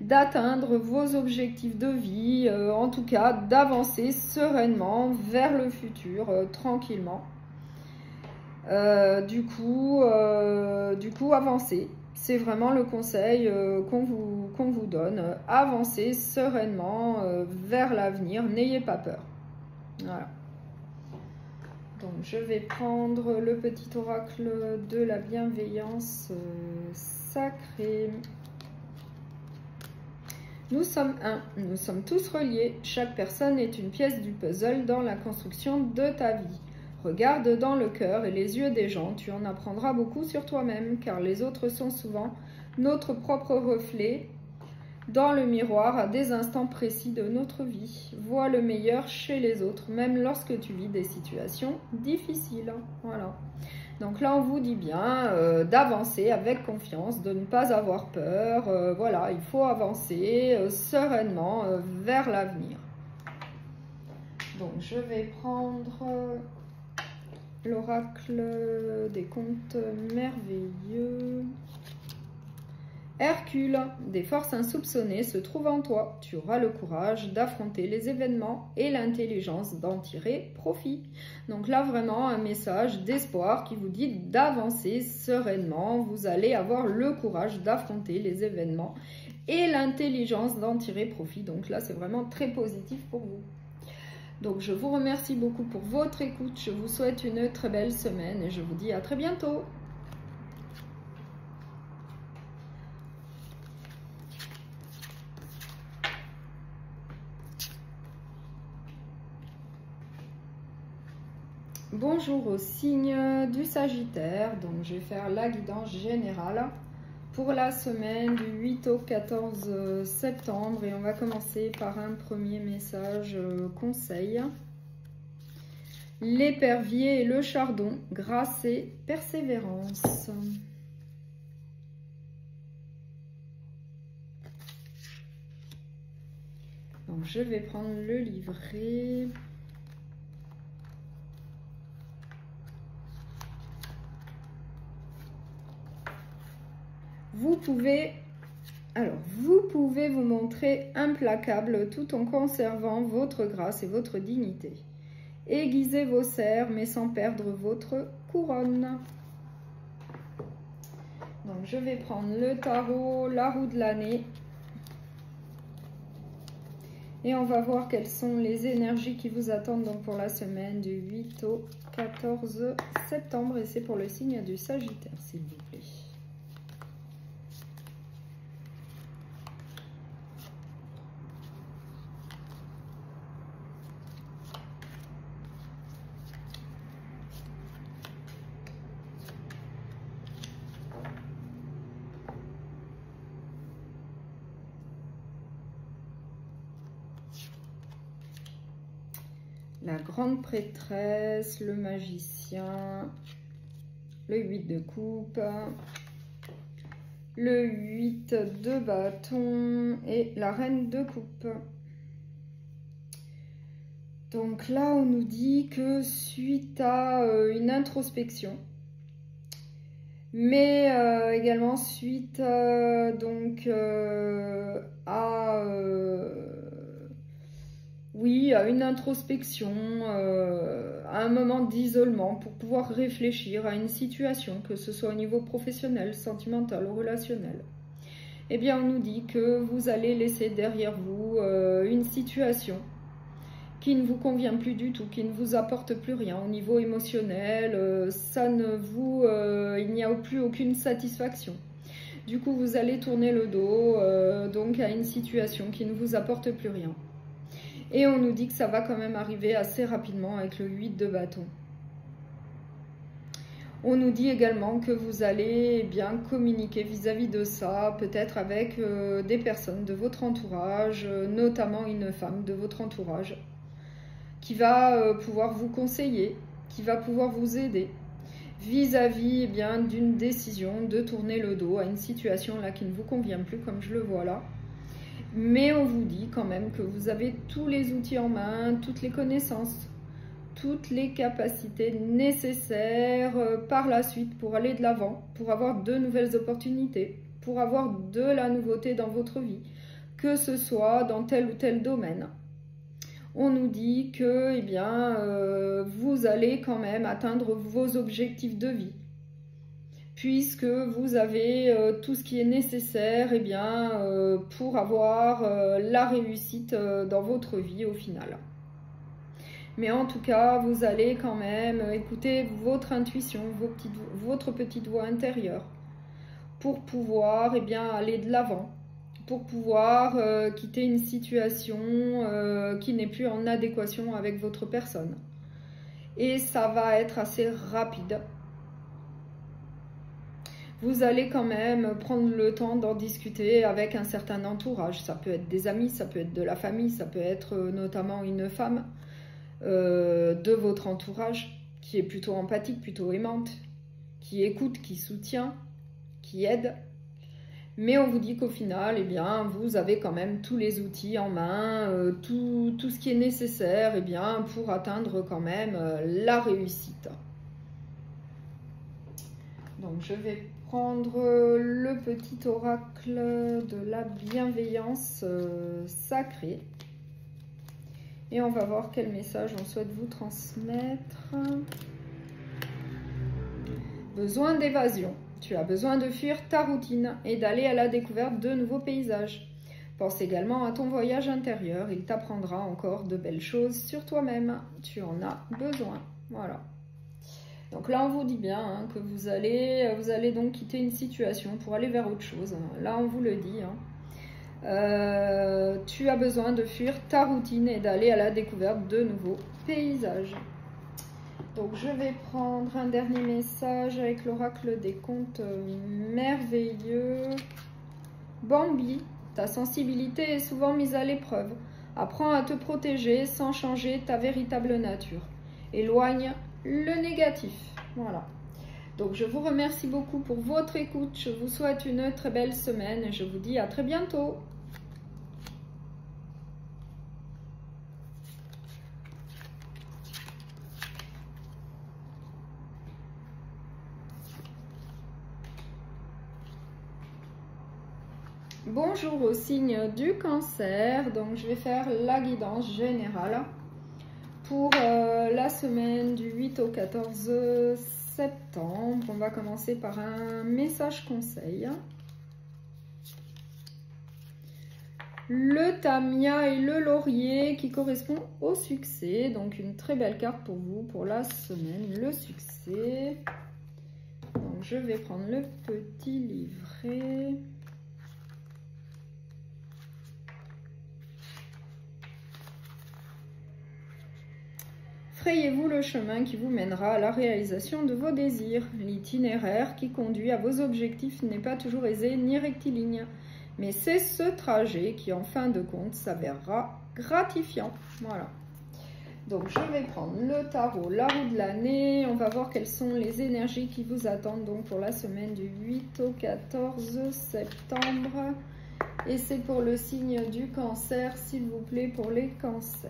d'atteindre vos objectifs de vie, en tout cas d'avancer sereinement vers le futur, tranquillement. Du coup, avancez. C'est vraiment le conseil qu'on vous donne. Avancez sereinement vers l'avenir, n'ayez pas peur. Voilà. Donc, je vais prendre le petit oracle de la bienveillance sacrée. Nous sommes un, nous sommes tous reliés. Chaque personne est une pièce du puzzle dans la construction de ta vie. Regarde dans le cœur et les yeux des gens, tu en apprendras beaucoup sur toi-même, car les autres sont souvent notre propre reflet dans le miroir à des instants précis de notre vie. Vois le meilleur chez les autres, même lorsque tu vis des situations difficiles. Voilà. Donc là, on vous dit bien d'avancer avec confiance, de ne pas avoir peur. Voilà, il faut avancer sereinement vers l'avenir. Donc, je vais prendre l'oracle des contes merveilleux. Hercule, des forces insoupçonnées se trouvent en toi. Tu auras le courage d'affronter les événements et l'intelligence d'en tirer profit. Donc là, vraiment, un message d'espoir qui vous dit d'avancer sereinement. Vous allez avoir le courage d'affronter les événements et l'intelligence d'en tirer profit. Donc là, c'est vraiment très positif pour vous. Donc, je vous remercie beaucoup pour votre écoute. Je vous souhaite une très belle semaine et je vous dis à très bientôt. Bonjour au signe du Sagittaire, donc je vais faire la guidance générale pour la semaine du 8 au 14 septembre et on va commencer par un premier message conseil. L'épervier et le chardon, grâce et persévérance. Donc je vais prendre le livret. Vous pouvez vous montrer implacable tout en conservant votre grâce et votre dignité. Aiguisez vos serres, mais sans perdre votre couronne. Donc, je vais prendre le tarot, la roue de l'année. Et on va voir quelles sont les énergies qui vous attendent donc pour la semaine du 8 au 14 septembre. Et c'est pour le signe du Sagittaire, s'il vous plaît. La grande prêtresse, le magicien, le 8 de coupe, le 8 de bâton et la reine de coupe. Donc là, on nous dit que suite à une introspection, mais également suite donc à... oui, dit à une introspection, à un moment d'isolement pour pouvoir réfléchir à une situation, que ce soit au niveau professionnel, sentimental ou relationnel. Eh bien, on nous dit que vous allez laisser derrière vous une situation qui ne vous convient plus du tout, qui ne vous apporte plus rien au niveau émotionnel, il n'y a plus aucune satisfaction. Du coup, vous allez tourner le dos donc à une situation qui ne vous apporte plus rien. Et on nous dit que ça va quand même arriver assez rapidement avec le 8 de bâton. On nous dit également que vous allez bien communiquer vis-à-vis de ça, peut-être avec des personnes de votre entourage, notamment une femme de votre entourage, qui va pouvoir vous conseiller, qui va pouvoir vous aider vis-à-vis d'une décision de tourner le dos à une situation là qui ne vous convient plus, comme je le vois là. Mais on vous dit quand même que vous avez tous les outils en main, toutes les connaissances, toutes les capacités nécessaires par la suite pour aller de l'avant, pour avoir de nouvelles opportunités, pour avoir de la nouveauté dans votre vie, que ce soit dans tel ou tel domaine. On nous dit que vous allez quand même atteindre vos objectifs de vie, puisque vous avez tout ce qui est nécessaire pour avoir la réussite dans votre vie au final. Mais en tout cas, vous allez quand même écouter votre intuition, votre petite voix intérieure, pour pouvoir aller de l'avant, pour pouvoir quitter une situation qui n'est plus en adéquation avec votre personne. Et ça va être assez rapide. Vous allez quand même prendre le temps d'en discuter avec un certain entourage. Ça peut être des amis, ça peut être de la famille, ça peut être notamment une femme de votre entourage qui est plutôt empathique, plutôt aimante, qui écoute, qui soutient, qui aide. Mais on vous dit qu'au final, vous avez quand même tous les outils en main, tout ce qui est nécessaire pour atteindre quand même la réussite. Donc je vais prendre le petit oracle de la bienveillance sacrée. Et on va voir quel message on souhaite vous transmettre. Besoin d'évasion. Tu as besoin de fuir ta routine et d'aller à la découverte de nouveaux paysages. Pense également à ton voyage intérieur. Il t'apprendra encore de belles choses sur toi-même. Tu en as besoin. Voilà. Donc là, on vous dit bien que vous allez donc quitter une situation pour aller vers autre chose. Là, on vous le dit. Tu as besoin de fuir ta routine et d'aller à la découverte de nouveaux paysages. Donc je vais prendre un dernier message avec l'oracle des contes merveilleux. Bambi, ta sensibilité est souvent mise à l'épreuve. Apprends à te protéger sans changer ta véritable nature. Éloigne le négatif. Voilà. Donc je vous remercie beaucoup pour votre écoute. Je vous souhaite une très belle semaine et je vous dis à très bientôt. Bonjour au signe du Cancer. Donc je vais faire la guidance générale pour la semaine du 8 au 14 septembre. On va commencer par un message conseil. Le Tamia et le Laurier qui correspond au succès. Donc une très belle carte pour vous pour la semaine, le succès. Donc je vais prendre le petit livret. Frayez-vous le chemin qui vous mènera à la réalisation de vos désirs. L'itinéraire qui conduit à vos objectifs n'est pas toujours aisé ni rectiligne, mais c'est ce trajet qui, en fin de compte, s'avérera gratifiant. Voilà. Donc, je vais prendre le tarot, la roue de l'année. On va voir quelles sont les énergies qui vous attendent donc pour la semaine du 8 au 14 septembre. Et c'est pour le signe du Cancer, s'il vous plaît, pour les cancers.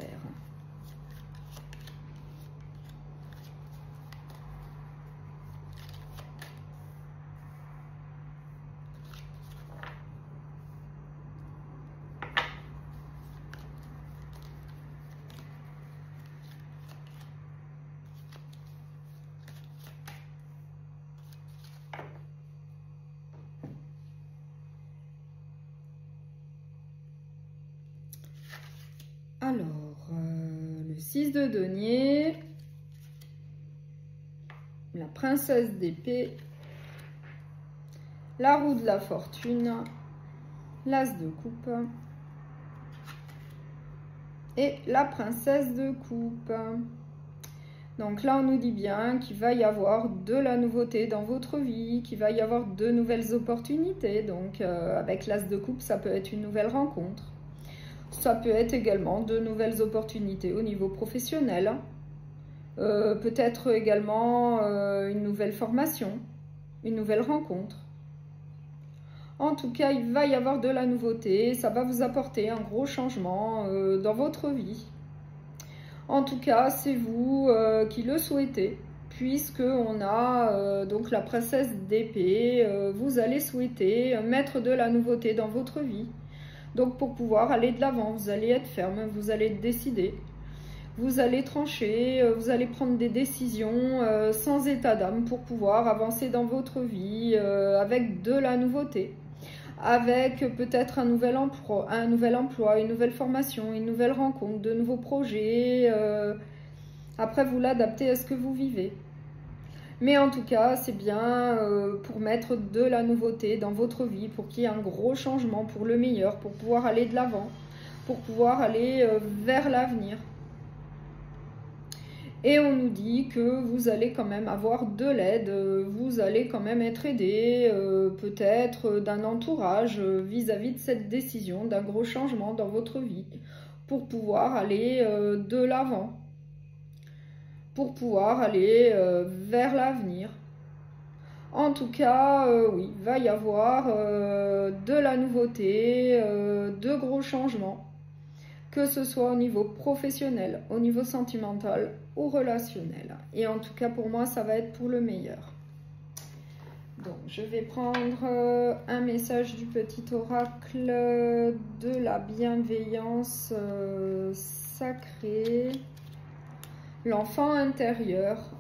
6 de denier, la princesse d'épée, la roue de la fortune, l'as de coupe et la princesse de coupe. Donc là, on nous dit bien qu'il va y avoir de la nouveauté dans votre vie, qu'il va y avoir de nouvelles opportunités. Donc avec l'as de coupe, ça peut être une nouvelle rencontre. Ça peut être également de nouvelles opportunités au niveau professionnel. Peut-être également une nouvelle formation, une nouvelle rencontre. En tout cas, il va y avoir de la nouveauté. Ça va vous apporter un gros changement dans votre vie. En tout cas, c'est vous qui le souhaitez, puisque on a donc la princesse d'épée. Vous allez souhaiter mettre de la nouveauté dans votre vie. Donc pour pouvoir aller de l'avant, vous allez être ferme, vous allez décider, vous allez trancher, vous allez prendre des décisions sans état d'âme pour pouvoir avancer dans votre vie avec de la nouveauté. Avec peut-être un nouvel emploi, une nouvelle formation, une nouvelle rencontre, de nouveaux projets. Après, vous l'adaptez à ce que vous vivez. Mais en tout cas, c'est bien pour mettre de la nouveauté dans votre vie, pour qu'il y ait un gros changement pour le meilleur, pour pouvoir aller de l'avant, pour pouvoir aller vers l'avenir. Et on nous dit que vous allez quand même avoir de l'aide, vous allez quand même être aidé, peut-être d'un entourage vis-à-vis de cette décision, d'un gros changement dans votre vie, pour pouvoir aller de l'avant, pour pouvoir aller vers l'avenir. En tout cas, oui, il va y avoir de la nouveauté, de gros changements. Que ce soit au niveau professionnel, au niveau sentimental ou relationnel. Et en tout cas, pour moi, ça va être pour le meilleur. Donc, je vais prendre un message du petit oracle de la bienveillance sacrée. L'enfant intérieur.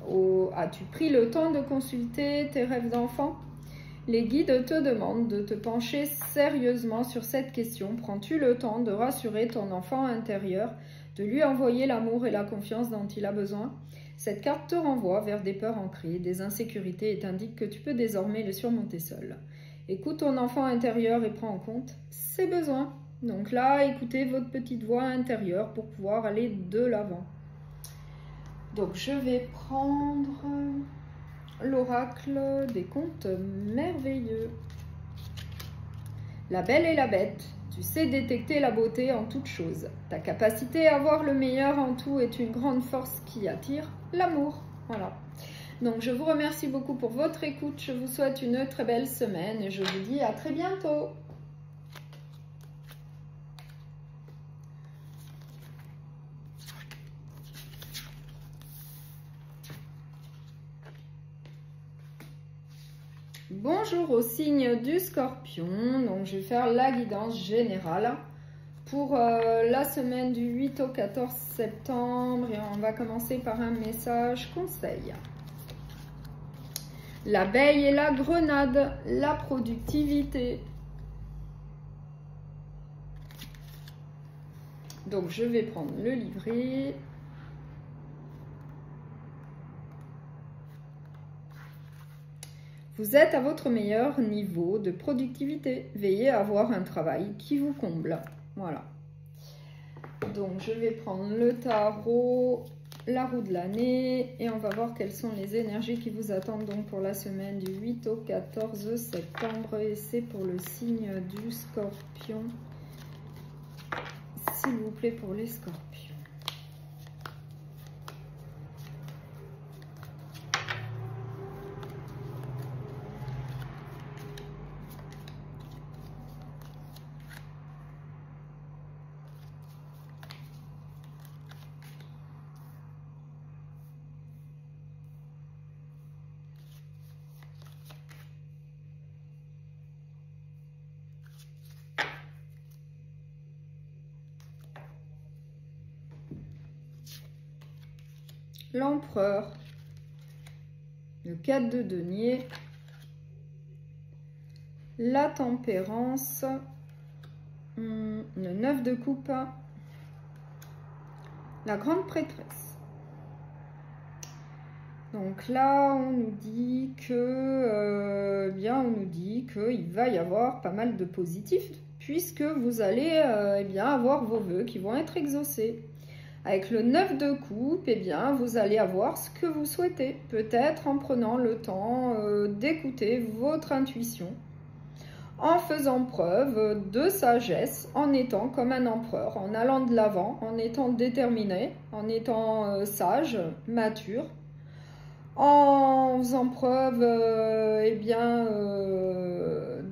As-tu pris le temps de consulter tes rêves d'enfant ? Les guides te demandent de te pencher sérieusement sur cette question. Prends-tu le temps de rassurer ton enfant intérieur, de lui envoyer l'amour et la confiance dont il a besoin? Cette carte te renvoie vers des peurs ancrées, des insécurités et t'indique que tu peux désormais les surmonter seul. Écoute ton enfant intérieur et prends en compte ses besoins. Donc là, écoutez votre petite voix intérieure pour pouvoir aller de l'avant. Donc je vais prendre l'oracle des contes merveilleux. La belle et la bête, tu sais détecter la beauté en toute chose. Ta capacité à voir le meilleur en tout est une grande force qui attire l'amour. Voilà. Donc je vous remercie beaucoup pour votre écoute. Je vous souhaite une très belle semaine et je vous dis à très bientôt. Bonjour au signe du Scorpion. Donc je vais faire la guidance générale pour la semaine du 8 au 14 septembre et on va commencer par un message conseil. L'abeille et la grenade, la productivité. Donc je vais prendre le livret. Vous êtes à votre meilleur niveau de productivité. Veillez à avoir un travail qui vous comble. Voilà. Donc, je vais prendre le tarot, la roue de l'année et on va voir quelles sont les énergies qui vous attendent donc pour la semaine du 8 au 14 septembre. Et c'est pour le signe du Scorpion. S'il vous plaît, pour les Scorpions. L'empereur, le 4 de denier, la tempérance, le 9 de coupe, la grande prêtresse. Donc là, on nous dit que, bien, on nous dit qu'il va y avoir pas mal de positifs, puisque vous allez bien, avoir vos vœux qui vont être exaucés. Avec le 9 de coupe, bien, vous allez avoir ce que vous souhaitez. Peut-être en prenant le temps d'écouter votre intuition, en faisant preuve de sagesse, en étant comme un empereur, en allant de l'avant, en étant déterminé, en étant sage, mature, en faisant preuve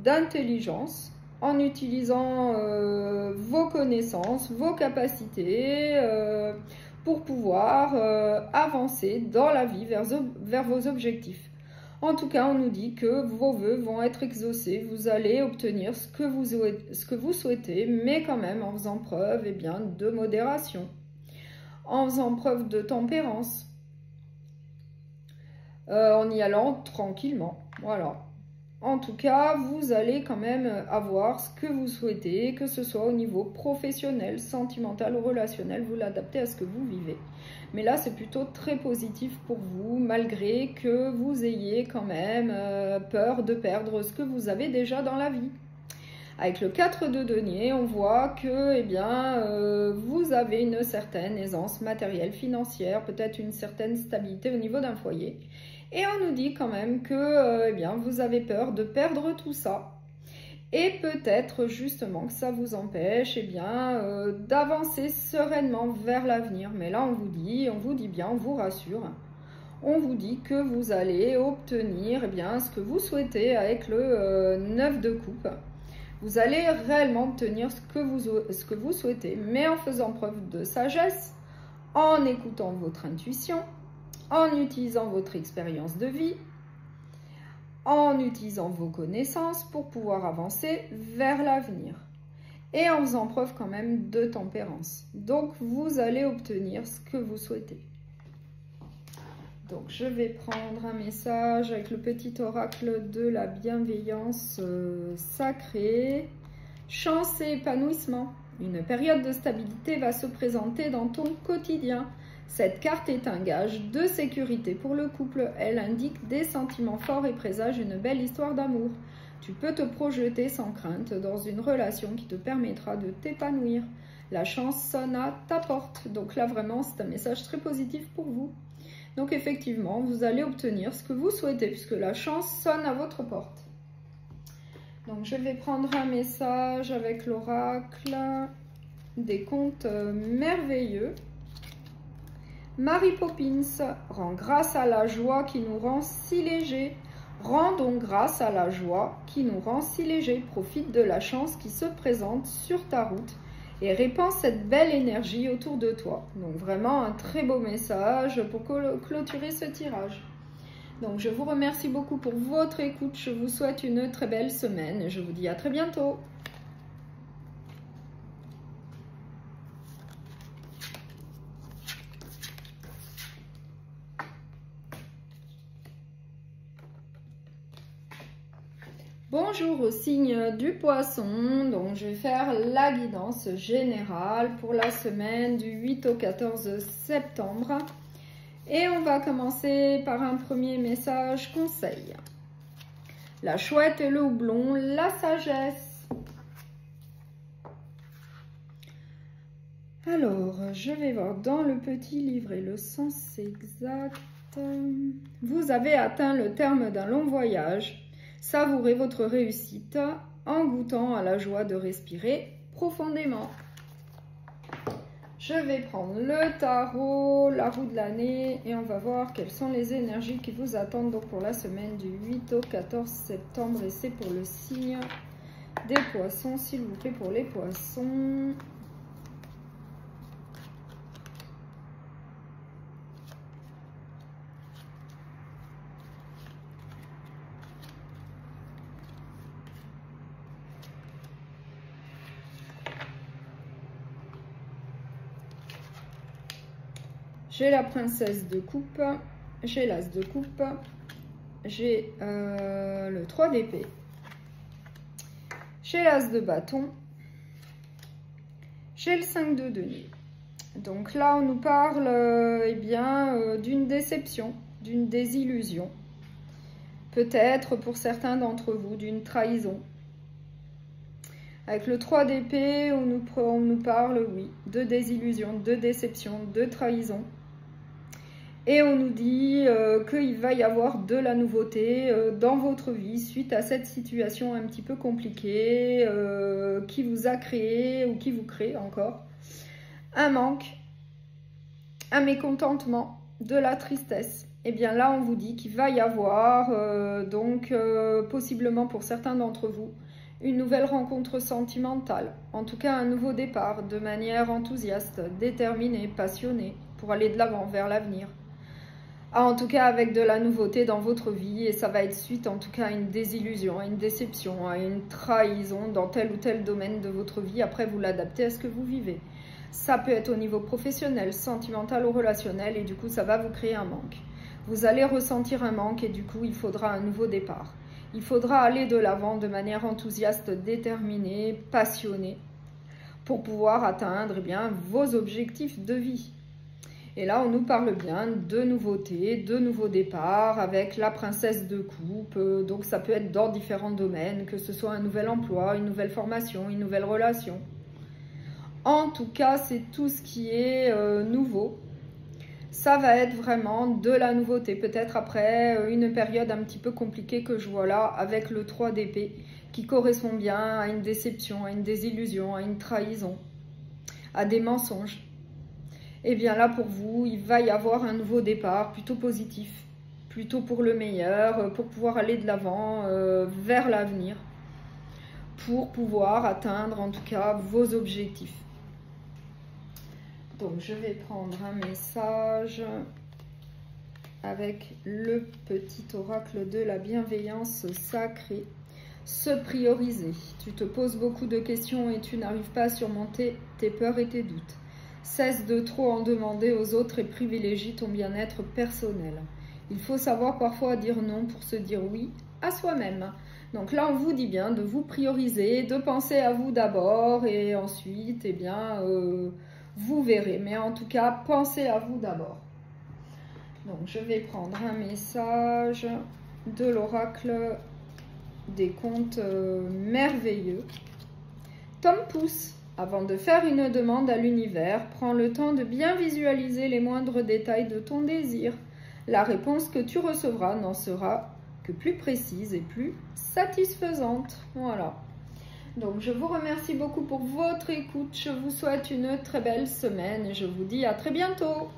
d'intelligence, en utilisant vos connaissances, vos capacités pour pouvoir avancer dans la vie vers vos objectifs. En tout cas, on nous dit que vos vœux vont être exaucés, vous allez obtenir ce que vous souhaitez, mais quand même en faisant preuve de modération, en faisant preuve de tempérance, en y allant tranquillement, voilà. En tout cas, vous allez quand même avoir ce que vous souhaitez, que ce soit au niveau professionnel, sentimental ou relationnel, vous l'adaptez à ce que vous vivez. Mais là, c'est plutôt très positif pour vous, malgré que vous ayez quand même peur de perdre ce que vous avez déjà dans la vie. Avec le 4 de denier, on voit que vous avez une certaine aisance matérielle, financière, peut-être une certaine stabilité au niveau d'un foyer. Et on nous dit quand même que vous avez peur de perdre tout ça. Et peut-être justement que ça vous empêche d'avancer sereinement vers l'avenir. Mais là, on vous dit bien, on vous rassure. On vous dit que vous allez obtenir ce que vous souhaitez avec le 9 de coupe. Vous allez réellement obtenir ce que vous souhaitez, mais en faisant preuve de sagesse, en écoutant votre intuition, en utilisant votre expérience de vie, en utilisant vos connaissances pour pouvoir avancer vers l'avenir. Et en faisant preuve quand même de tempérance. Donc, vous allez obtenir ce que vous souhaitez. Donc, je vais prendre un message avec le petit oracle de la bienveillance sacrée. Chance et épanouissement. Une période de stabilité va se présenter dans ton quotidien. Cette carte est un gage de sécurité pour le couple. Elle indique des sentiments forts et présage une belle histoire d'amour. Tu peux te projeter sans crainte dans une relation qui te permettra de t'épanouir. La chance sonne à ta porte. Donc là, vraiment, c'est un message très positif pour vous. Donc effectivement, vous allez obtenir ce que vous souhaitez puisque la chance sonne à votre porte. Donc je vais prendre un message avec l'oracle des contes merveilleux. Mary Poppins rend grâce à la joie qui nous rend si légers. Rends donc grâce à la joie qui nous rend si légers. Profite de la chance qui se présente sur ta route et répands cette belle énergie autour de toi. Donc vraiment un très beau message pour clôturer ce tirage. Donc je vous remercie beaucoup pour votre écoute. Je vous souhaite une très belle semaine et je vous dis à très bientôt. Bonjour au signe du poisson, donc je vais faire la guidance générale pour la semaine du 8 au 14 septembre. Et on va commencer par un premier message conseil. La chouette et le houblon, la sagesse. Alors, je vais voir dans le petit livret le sens exact. Vous avez atteint le terme d'un long voyage. Savourez votre réussite en goûtant à la joie de respirer profondément. Je vais prendre le tarot, la roue de l'année et on va voir quelles sont les énergies qui vous attendent donc pour la semaine du 8 au 14 septembre. Et c'est pour le signe des poissons, s'il vous plaît, pour les poissons. J'ai la princesse de coupe, j'ai l'as de coupe, j'ai le 3 d'épée, j'ai l'as de bâton, j'ai le 5 de denier Donc là, on nous parle d'une déception, d'une désillusion. Peut-être pour certains d'entre vous, d'une trahison. Avec le 3 d'épée, on nous parle, oui, de désillusion, de déception, de trahison. Et on nous dit qu'il va y avoir de la nouveauté dans votre vie suite à cette situation un petit peu compliquée qui vous a créé ou qui vous crée encore un manque, un mécontentement, de la tristesse. Et bien là, on vous dit qu'il va y avoir, possiblement pour certains d'entre vous, une nouvelle rencontre sentimentale. En tout cas, un nouveau départ de manière enthousiaste, déterminée, passionnée, pour aller de l'avant vers l'avenir. En tout cas, avec de la nouveauté dans votre vie, et ça va être suite en tout cas à une désillusion, à une déception, à une trahison dans tel ou tel domaine de votre vie. Après, vous l'adaptez à ce que vous vivez. Ça peut être au niveau professionnel, sentimental ou relationnel, et du coup, ça va vous créer un manque. Vous allez ressentir un manque et du coup, il faudra un nouveau départ. Il faudra aller de l'avant de manière enthousiaste, déterminée, passionnée, pour pouvoir atteindre vos objectifs de vie. Et là, on nous parle bien de nouveautés, de nouveaux départs avec la princesse de coupe. Donc, ça peut être dans différents domaines, que ce soit un nouvel emploi, une nouvelle formation, une nouvelle relation. En tout cas, c'est tout ce qui est nouveau. Ça va être vraiment de la nouveauté. Peut-être après une période un petit peu compliquée que je vois là avec le 3 d'épée qui correspond bien à une déception, à une désillusion, à une trahison, à des mensonges. Et bien là, pour vous, il va y avoir un nouveau départ plutôt positif, plutôt pour le meilleur, pour pouvoir aller de l'avant vers l'avenir, pour pouvoir atteindre en tout cas vos objectifs. Donc, je vais prendre un message avec le petit oracle de la bienveillance sacrée. Se prioriser. Tu te poses beaucoup de questions et tu n'arrives pas à surmonter tes peurs et tes doutes. Cesse de trop en demander aux autres et privilégie ton bien-être personnel. Il faut savoir parfois dire non pour se dire oui à soi-même. Donc là, on vous dit bien de vous prioriser, de penser à vous d'abord et ensuite, vous verrez. Mais en tout cas, pensez à vous d'abord. Donc, je vais prendre un message de l'oracle des contes merveilleux. Tom Pouce. Avant de faire une demande à l'univers, prends le temps de bien visualiser les moindres détails de ton désir. La réponse que tu recevras n'en sera que plus précise et plus satisfaisante. Voilà. Donc, je vous remercie beaucoup pour votre écoute. Je vous souhaite une très belle semaine et je vous dis à très bientôt.